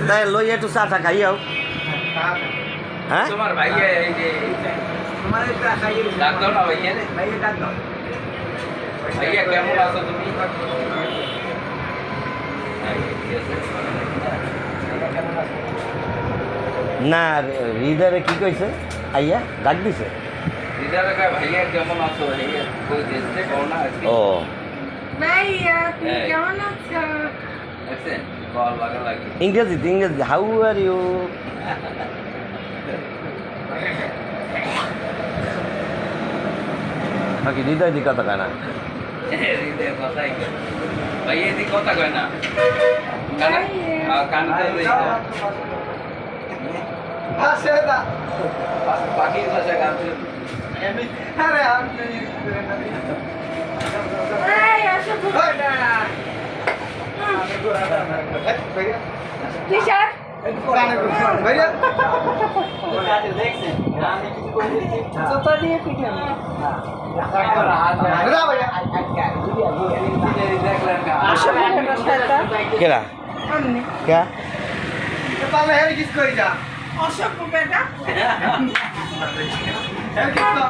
তাই লই একটু চাটা খাইয়াও। হ্যাঁ তোমার ভাইয়া এই যে ডাক দাও না ভাইয়া রে। ভাইয়া কেমন আছো তুমি? না হৃদয়ে কি কইছে আইয়া ডাক দিছে। হৃদয় ভাইয়া কেমন আছো? ভাইয়া কই দিচ্ছে কও না। ও ভাইয়া তুমি কেমন আছো? দেখছেন কল লাগা লাগে। ইংরেজি হাউ আর ইউ। বাকি হৃদয় দি কথা কয় না। হৃদয় কথাই কয়। ভাইয়া দি কথা কয় না। কানতে লই তো। হাসেদা পাখির ভাষা গানতে। আরে আমি এই আসো বুড়া টিশার্ট ভাইয়া জুতো দিয়ে পিটানো দাদা ভাইয়া আসো বুড়া শাটা কেরা আমনে কে তাহলে হেরে কিস কই যা অশোক বেটা হেরে কিস